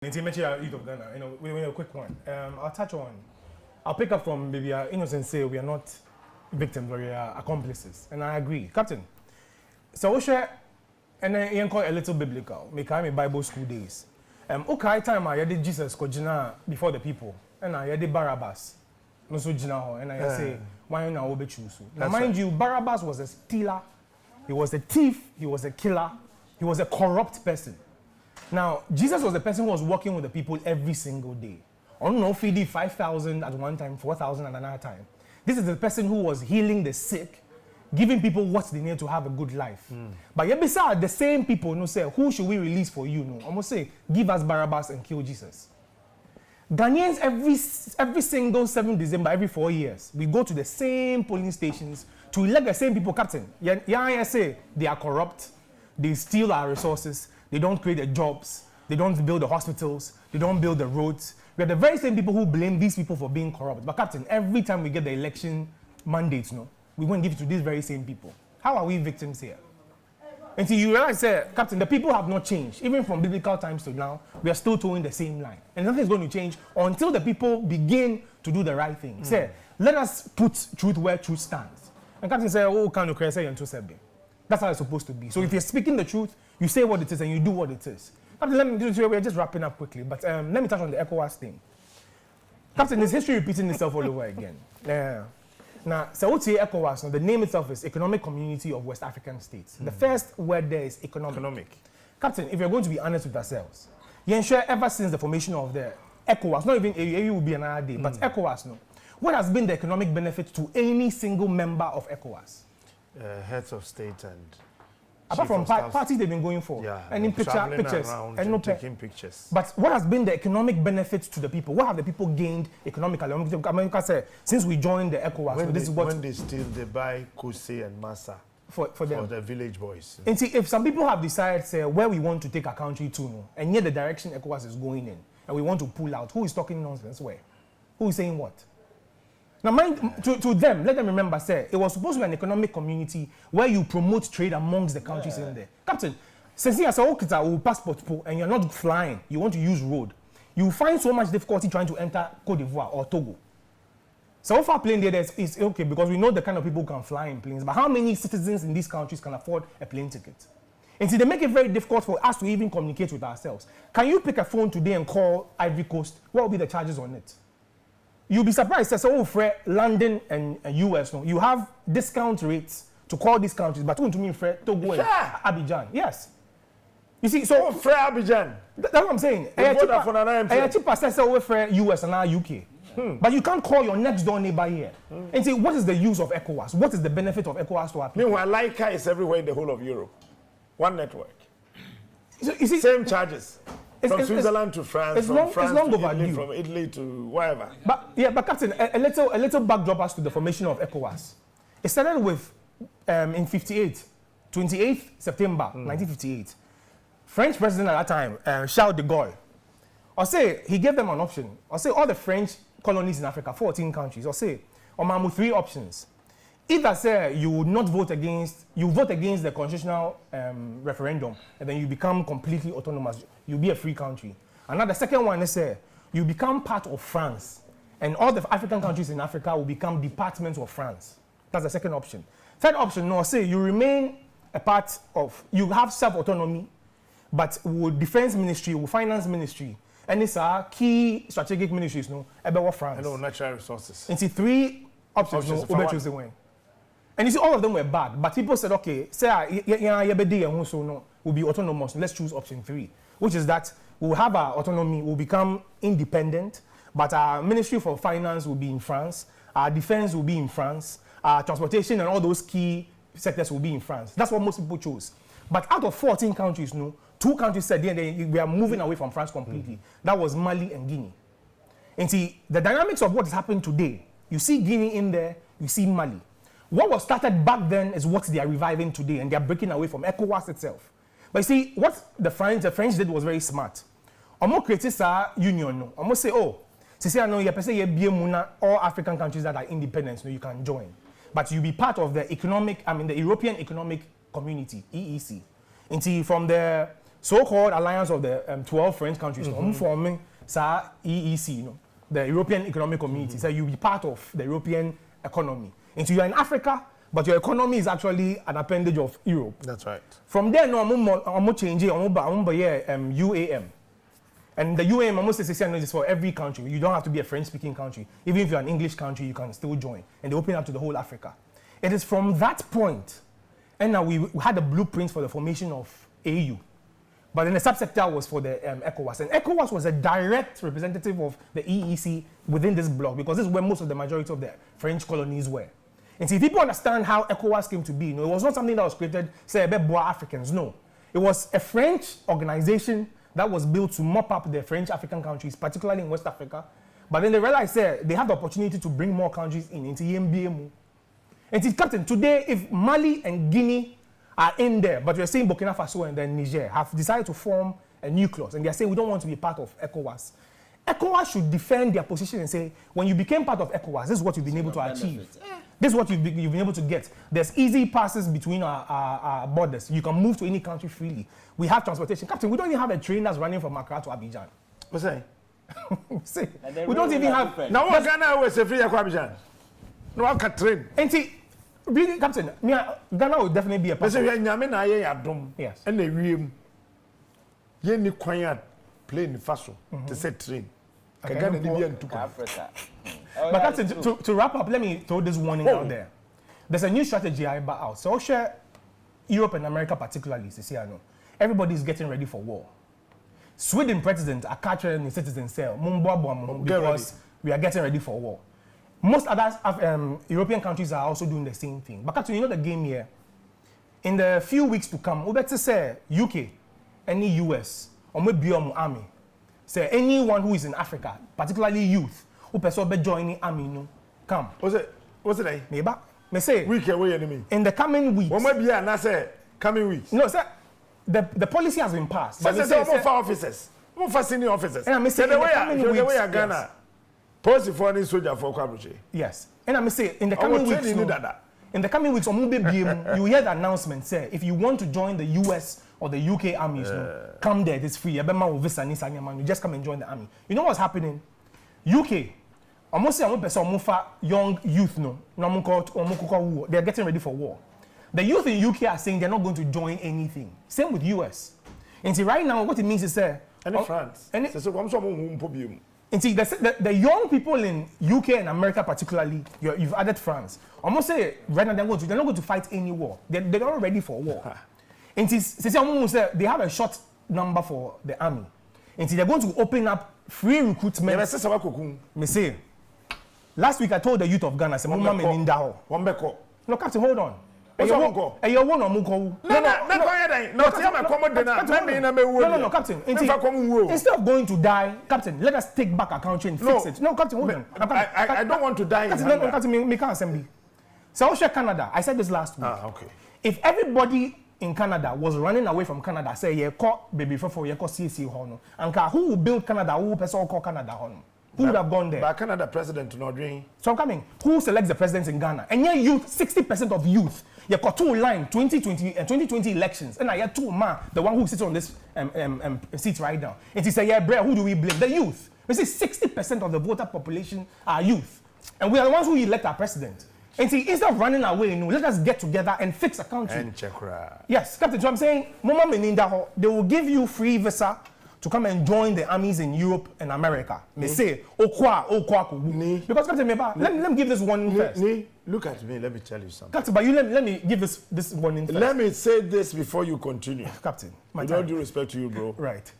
Youth of Ghana, we a quick one. I'll pick up from maybe innocent say we are not victims or we are accomplices. And I agree. Captain, so we share and then call a little biblical. Make me Bible school days. Okay, time I did Jesus kojina before the people. And I did Barabbas. No so jina and I say, why you now choose? Now mind you, Barabbas was a stealer, he was a thief, he was a killer, he was a corrupt person. Now, Jesus was the person who was working with the people every single day. I don't know, feeding 5,000 at one time, 4,000 at another time. This is the person who was healing the sick, giving people what they need to have a good life. But yet beside the same people no say, who should we release for you? No, I'm gonna say, give us Barabbas and kill Jesus. Ghanaians every single 7th December, every 4 years, we go to the same polling stations to elect the same people, Captain. I say they are corrupt, they steal our resources, they don't create the jobs, they don't build the hospitals, they don't build the roads. We are the very same people who blame these people for being corrupt. But Captain, every time we get the election mandates, we won't give it to these very same people. How are we victims here? Until you realize, Captain, the people have not changed. Even from biblical times to now, we are still towing the same line. And nothing is going to change until the people begin to do the right thing. Say, let us put truth where truth stands. And Captain said, oh, can you create say unto Sebi? That's how it's supposed to be. So if you're speaking the truth, you say what it is and you do what it is. Captain, let me do this. We're just wrapping up quickly, but let me touch on the ECOWAS thing. Captain, is history repeating itself all over again? Now, so what's ECOWAS? The name itself is Economic Community of West African States. The first word there is economic. Captain, if you're going to be honest with ourselves, you ensure ever since the formation of the ECOWAS, not even AU will be another day, but ECOWAS, what has been the economic benefit to any single member of ECOWAS? Heads of state and apart from parties they've been going for, and in pictures, and no taking pictures. But what has been the economic benefits to the people? What have the people gained economically? America said since we joined the ECOWAS, when they steal, they buy Kose and Masa for them, for the village boys. And see, if some people have decided say where we want to take our country to, and yet the direction ECOWAS is going in, and we want to pull out, who is talking nonsense? Where? Who is saying what? Now, mind to them, let them remember, say, it was supposed to be an economic community where you promote trade amongst the countries in there. Captain, since you are passport and you're not flying, you want to use road, you find so much difficulty trying to enter Cote d'Ivoire or Togo. So far, plane there is okay because we know the kind of people who can fly in planes, but how many citizens in these countries can afford a plane ticket? And so they make it very difficult for us to even communicate with ourselves. Can you pick a phone today and call Ivory Coast? What will be the charges on it? You'll be surprised. So, for London and US, you have discount rates to call these countries, but to me, for Togo and Abidjan. Yes. You see, so for Abidjan. That's what I'm saying. I cheaper say for US and now UK. But you can't call your next door neighbor here and say, what is the use of ECOWAS? What is the benefit of ECOWAS to our people? Meanwhile, Laika is everywhere in the whole of Europe. One network. So, you see, same charges. From Switzerland to France, from France to Italy, from Italy to wherever. But Captain, a little backdrop as to the formation of ECOWAS. It started with in 28th September 1958. French president at that time, Charles de Gaulle, he gave them an option. All the French colonies in Africa, 14 countries, Mamu 3 options. Either say you would not vote against, you vote against the constitutional referendum, and then you become completely autonomous. You'll be a free country. And now the second one is you become part of France, and all the African countries in Africa will become departments of France. That's the second option. Third option, you remain a part of, you have self-autonomy, but with defense ministry, with finance ministry, and these are key strategic ministries, about France. And natural resources. And see 3 options, And you see, all of them were bad, but people said, okay, we'll be autonomous. Let's choose option 3, which is that we'll have our autonomy, we'll become independent, but our Ministry for Finance will be in France, our defense will be in France, our transportation and all those key sectors will be in France. That's what most people chose. But out of 14 countries, 2 countries said we are moving away from France completely. That was Mali and Guinea. And see, the dynamics of what is happening today, you see Guinea in there, you see Mali. What was started back then is what they are reviving today, and they are breaking away from ECOWAS itself. But you see, what the French did was very smart. Almost created a union. Almost say, all African countries that are independent, you can join. But you be part of the European Economic Community, EEC. And see, from the so-called alliance of the 12 French countries, forming EEC, you know, the European Economic Community. So you be part of the European economy. And so you are in Africa, but your economy is actually an appendage of Europe. That's right. From there, no, I'm changing. UAM. And the UAM almost is for every country. You don't have to be a French-speaking country. Even if you're an English country, you can still join. And they open up to the whole Africa. It is from that point, and now we had a blueprint for the formation of AU. But then the subsector was for the ECOWAS. And ECOWAS was a direct representative of the EEC within this bloc, because this is where most of the majority of the French colonies were. And see, if people understand how ECOWAS came to be, you know, it was not something that was created, say, by Africans. No. It was a French organization that was built to mop up the French African countries, particularly in West Africa. But then they realized they have the opportunity to bring more countries in into EMBMU. And it's Captain, today, if Mali and Guinea are in there, but you're saying Burkina Faso and then Niger have decided to form a nucleus, and they're saying we don't want to be part of ECOWAS. ECOWAS should defend their position and say, when you became part of ECOWAS, this is what you've been able to achieve. This is what you've been able to get. There's easy passes between our borders. You can move to any country freely. We have transportation. Captain, we don't even have a train that's running from Accra to Abidjan. What's that? See, we don't even have... Now, what Ghana was a free Abidjan? No, I can train. And see, really, Captain, Ghana will definitely be a part of it. Yes. And they you quiet plane faso to say train. But Captain, to wrap up, let me throw this warning out there. There's a new strategy I bought out. So I'll share Europe and America particularly. Everybody's getting ready for war. Sweden president are capturing the citizens because we are getting ready for war. Most other European countries are also doing the same thing. But Captain, you know the game here. In the few weeks to come, we better say UK, any US, or maybe army. Say anyone who is in Africa, particularly youth, who person join the army, no, come. What's it? Neighbor, me say. Week away enemy. In the coming weeks. What maybe I say coming weeks. No, sir. The policy has been passed. But say more for officers, more for senior officers. And I say the way I Ghana. Post for any soldier for Kwabuche. Yes. And I say in the coming weeks. In the coming weeks, you hear the announcement say if you want to join the US or the UK armies, come there, it's free. You just come and join the army. You know what's happening? UK, almost say young youth, they're getting ready for war. The youth in UK are saying they're not going to join anything. Same with US. And see, right now, what it means is France. And see, the young people in UK and America particularly, you've added France. Almost say right now they're not going to fight any war. They're not ready for war. And they have a short number for the army. And they're going to open up free recruitment. Me say, last week I told the youth of Ghana, I said, no, Captain, hold on. No, Captain. Instead of going to die, Captain, let us take back our country and fix it. No, Captain, hold on. I don't want to die. Captain, make an assembly. So I'll share Canada. I said this last week. Okay. If everybody in Canada was running away from Canada, say, yeah, call baby for CC Hono, and who will build Canada? Who will person call Canada Hono? Who would have gone there? But Canada president not doing. So I'm coming. Who selects the president in Ghana? And yeah, youth, 60% of youth. You got two line 2020 elections, and I had two man, the one who sits on this seat right now. And he said, yeah, bro, who do we blame? The youth. We say 60% of the voter population are youth, and we are the ones who elect our president. And see, instead of running away, let us get together and fix a country. And yes, Captain. So I'm saying, Mama Meninda, they will give you free visa to come and join the armies in Europe and America. They say, because Captain, let me give this one first. Look at me, let me tell you something. Captain, but let me give this one in first. Let me say this before you continue. Captain, with all due respect to you, bro. Right.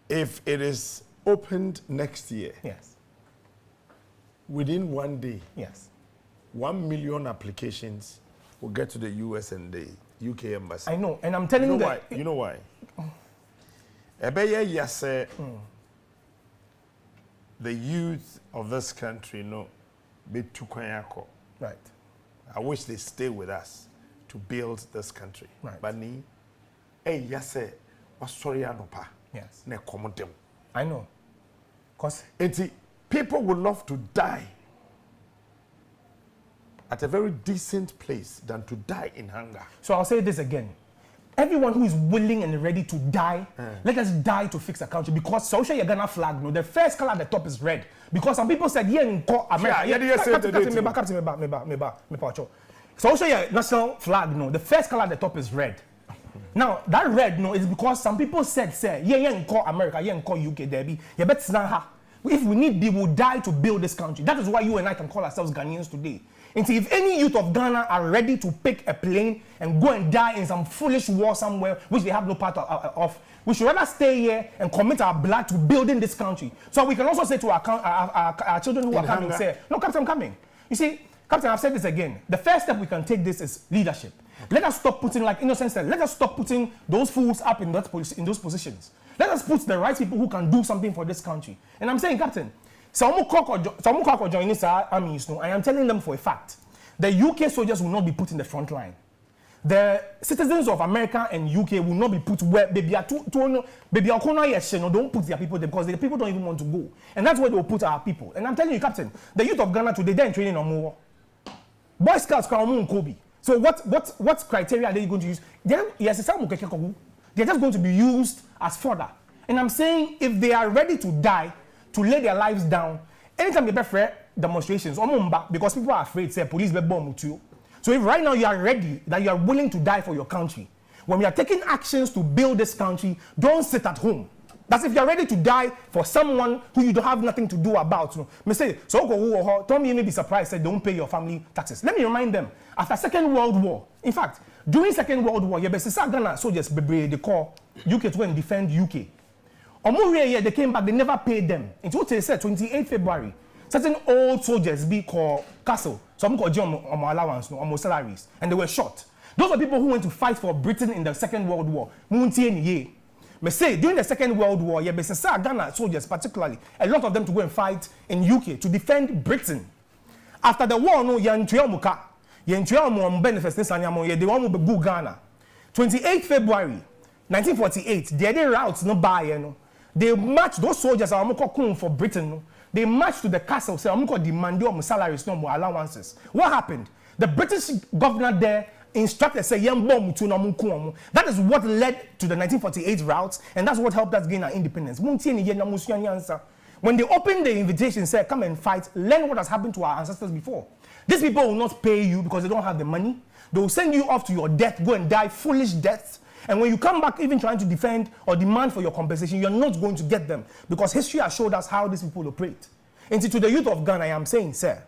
If it is opened next year, yes, within 1 day, yes, 1 million applications will get to the US and the UK embassy. I know, and I'm telling you why. You know why? The youth of this country be too kwanyako. Right. I wish they stay with us to build this country. Right. But yes. I know. Cause people would love to die at a very decent place than to die in hunger. So I'll say this again. everyone who is willing and ready to die, let us die to fix the country. Because social Ghana flag, no, the first color at the top is red. Because some people said, yeah, in America, social national flag, no, the first color at the top is red. Now that red, no, is because some people said, yeah, in America, yeah, in UK, Debbie, yeah, but if we need, we will die to build this country. That is why you and I can call ourselves Ghanaians today. And see, if any youth of Ghana are ready to pick a plane and go and die in some foolish war somewhere, which they have no part of, we should rather stay here and commit our blood to building this country. So we can also say to our children who are coming, say, no, Captain, I'm coming. You see, Captain, I've said this again. The first step we can take this is leadership. Let us stop putting, like Innocent said, let us stop putting those fools up in those positions. Let us put the right people who can do something for this country. And I'm saying, Captain, some join this armies, no, I am telling them for a fact, the UK soldiers will not be put in the front line. The citizens of America and UK will not be put where don't put their people there because the people don't even want to go. And that's where they will put our people. And I'm telling you, Captain, the youth of Ghana today, they're in training on more. Boy Scouts, Kobe. So what criteria are they going to use? They're just going to be used as fodder. And I'm saying if they are ready to die, to lay their lives down, anytime they prefer demonstrations, because people are afraid, say police will bomb you. So if right now you are ready, that you are willing to die for your country, when we are taking actions to build this country, don't sit at home. That's if you are ready to die for someone who you don't have nothing to do about. Me say, so don't be surprised that don't pay your family taxes. Let me remind them, after Second World War, in fact, during Second World War, Ghana soldiers they call UK to go and defend UK. They came back, they never paid them. It's what they said, 28 February. Certain old soldiers be called castle. Some called allowance, no salaries, and they were shot. Those are people who went to fight for Britain in the Second World War. Me say during the Second World War, Ghana soldiers particularly, a lot of them to go and fight in UK to defend Britain. After the war, no, they want to go Ghana. 28 February 1948, they did routes no buy, no. They marched, those soldiers are for Britain, no. They marched to the castle, say, I'm going to demand salaries, no more allowances. What happened? The British governor there instructed, say, that is what led to the 1948 routes, and that's what helped us gain our independence. When they opened the invitation, said, come and fight, learn what has happened to our ancestors before. These people will not pay you because they don't have the money. They will send you off to your death, go and die foolish deaths. And when you come back even trying to defend or demand for your compensation, you're not going to get them because history has showed us how these people operate. And to the youth of Ghana, I am saying, sir,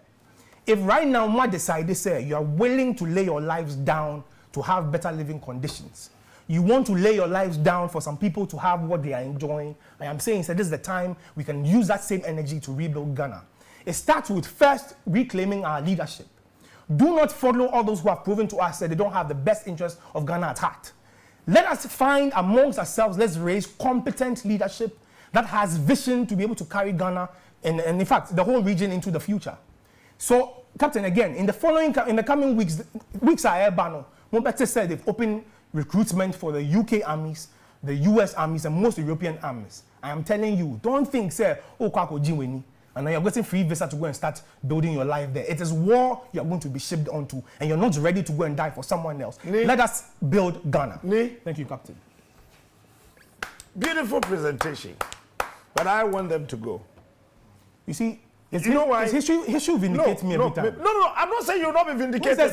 if right now what decide, sir, you are willing to lay your lives down to have better living conditions, you want to lay your lives down for some people to have what they are enjoying, I am saying, sir, this is the time we can use that same energy to rebuild Ghana. It starts with first reclaiming our leadership. Do not follow all those who have proven to us that they don't have the best interest of Ghana at heart. Let us find amongst ourselves, let's raise competent leadership that has vision to be able to carry Ghana and in fact, the whole region into the future. So, Captain, again, in the coming weeks are airborne. Mobete said they've opened recruitment for the UK armies, the US armies, and most European armies. I am telling you, don't think, say, oh, Kwako Jiweni, and now you're getting free visa to go and start building your life there. It is war you're going to be shipped onto, and you're not ready to go and die for someone else. Let us build Ghana. Thank you, Captain. Beautiful presentation, but I want them to go. You see, you know why? History vindicates me every time. No, I'm not saying you'll not be vindicated.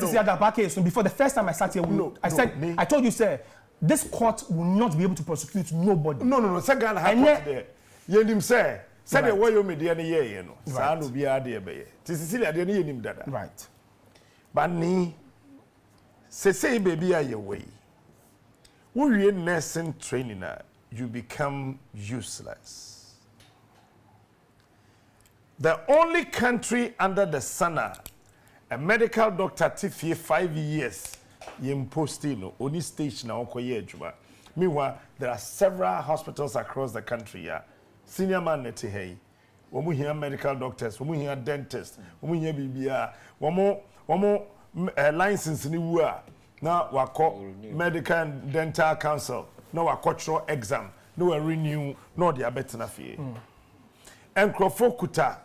So before the first time I sat here, I told you, sir, this court will not be able to prosecute nobody. No. Second, I have there. You him say. Said the way you made the year, you know. Sanu be a dear bay. Cecilia didn't hear him that. Right. But Nii, say baby, are your way. When you're in nursing training, you become useless. The only country under the sun, a medical doctor tiffy 5 years, impostino, only stage now, meanwhile, there are several hospitals across the country. Senior man neti hey, we hear medical doctors, we hear dentists, we hear BBA, one more license in the world. Now we call medical and dental council. Now we cultural exam. Now we renew. No, they are better na fee. And Kuta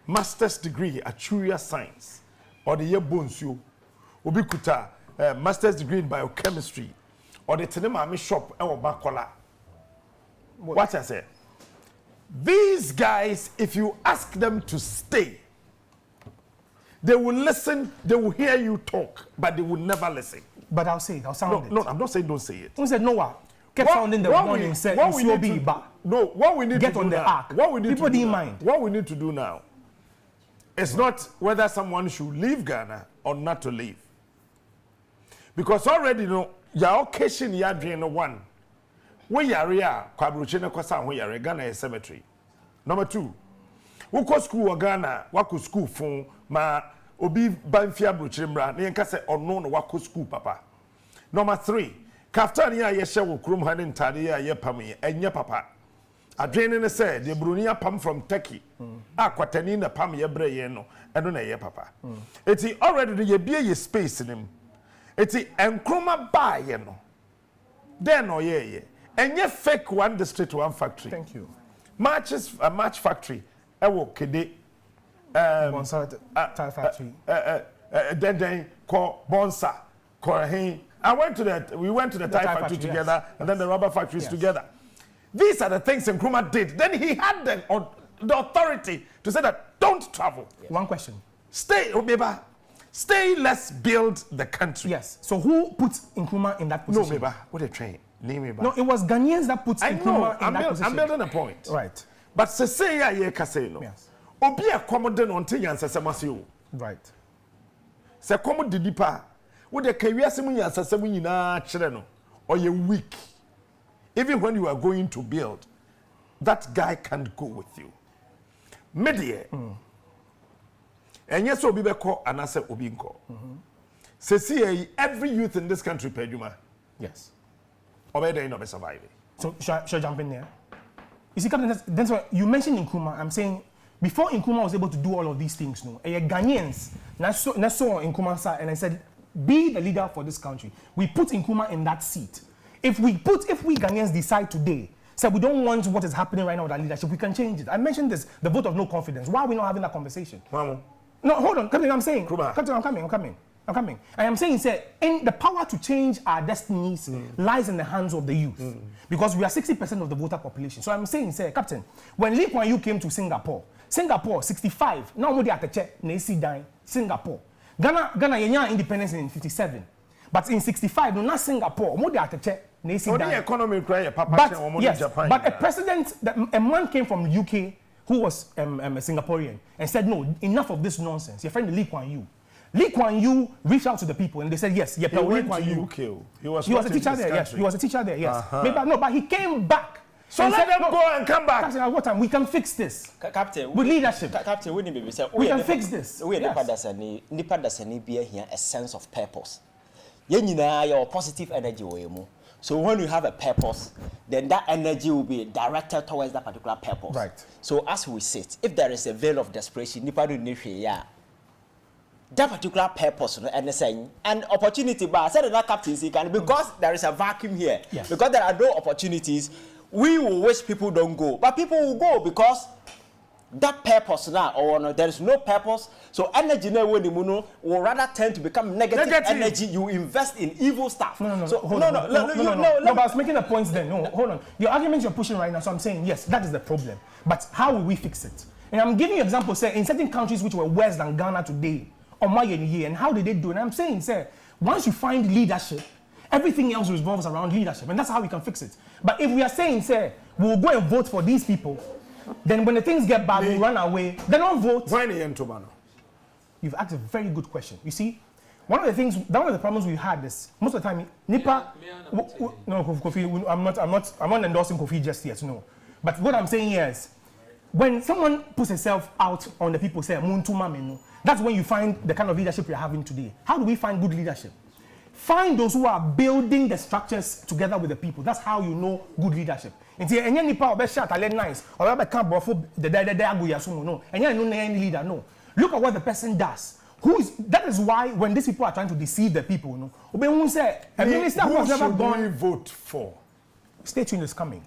master's degree actuarial science or the year bones you. Obi kuta master's degree in biochemistry or the tenema shop or bakola. What I say? These guys, if you ask them to stay, they will listen, they will hear you talk, but they will never listen. But I'll say it, I'll sound it. No, I'm not saying don't say it. Who said Noah kept sounding the warning and said, what we need get to on the ark. What we need People to do didn't now, mind. what we need to do now is not whether someone should leave Ghana or not to leave. Because already, you know, your occasion, you're doing one. We are here, Kwabruchene Kwasa, we are Ghana a cemetery. Number 2, we go school Ghana, wako school phone, ma obi banfia bruchimra, ni nkase ono no wako school papa. Number 3, kaftani ya yeshe wo krum hanin tade ya ye pam enye papa. Adwene ne say the brunia pam from Turkey. Akwatani na pam ye bre ye no, eno na ye papa. Eti already ye bie ye space nim. Eti enkroma ba ye no. Then no ye. Enye fake one district one factory. Thank you. Match factory. Ewo kede. Bonsa tire factory. Then call Bonsa. We went to the tire factory together, yes. And then the rubber factories yes. Together. These are the things Nkrumah did. Then he had the authority to say that don't travel. Yes. One question. Stay, Obeba. Stay, let's build the country. Yes. So who put Nkrumah in that position? No, Beba. What a train. No, it was Ghanaians that put Nkrumah in that position. I'm building a point. Right. But say ya ye kase no. Yes. Obi accommodate until yansase masio. Right. Se komo didipa. Wo de kawiase mu yansase mu nyina kire no. Or you weak. Even when you are going to build, that guy can't go with you. Media. And yes, obi beko anase obi nko. See every youth in this country peduma. Yes. Obey no be survive. So should I jump in there? You see, Captain, that's why you mentioned Nkrumah. I'm saying before Nkrumah was able to do all of these things, no, Ghanaians, na saw Nkrumah side, and I said, be the leader for this country. We put Nkrumah in that seat. If we Ghanaians decide today, say we don't want what is happening right now with our leadership, we can change it. I mentioned this, the vote of no confidence. Why are we not having that conversation? Mamo. No, hold on, Captain, I'm saying. Nkrumah. Captain, I'm coming. I am saying, sir, in the power to change our destinies lies in the hands of the youth. Because we are 60% of the voter population. So I'm saying, sir, Captain, when Lee Kuan Yew came to Singapore, 65, now we are at the Singapore. Ghana yenya independence in 57. But in 65, no, not Singapore, we are at the economy but a president, a man came from the UK who was a Singaporean and said, no, enough of this nonsense. Your friend Lee Kuan Yew. Lee Kuan Yew reached out to the people and they said, yes, he went to UK. He was a teacher there, yes. He was a teacher there, yes. But he came back. So let them go and come back. Captain, at what time? We can fix this. Captain, with leadership. Captain, we can fix this. Nipa dasani be here a sense of purpose. Your positive energy. So when you have a purpose, then that energy will be directed towards that particular purpose. Right. So as we sit, if there is a veil of desperation, Nipa do need that particular purpose and opportunity, but I said that captaincy can because there is a vacuum here. Yes. Because there are no opportunities, we will wish people don't go, but people will go because that purpose now or no, there is no purpose. So energy will rather tend to become negative energy. You invest in evil stuff. No. So No, but I was making a point then. No, hold on. Your argument you're pushing right now. So I'm saying yes, that is the problem. But how will we fix it? And I'm giving you examples. Say in certain countries which were worse than Ghana today. And how did they do it? And I'm saying, sir, once you find leadership, everything else revolves around leadership, and that's how we can fix it. But if we are saying, sir, we'll go and vote for these people, then when the things get bad, we'll run away. They don't vote. Why the Tobano? You've asked a very good question. You see, one of the problems we had is most of the time, Nipa. No, Kofi, I'm not endorsing Kofi just yet. No, but what I'm saying is, when someone puts himself out on the people, say Muntu Mameno. That's when you find the kind of leadership we're having today. How do we find good leadership? Find those who are building the structures together with the people. That's how you know good leadership. And any power be shot nice or can't no. And any leader, no. Look at what the person does. That is why when these people are trying to deceive the people, no. Say a minister who has never gone vote for. Stay tuned, is coming.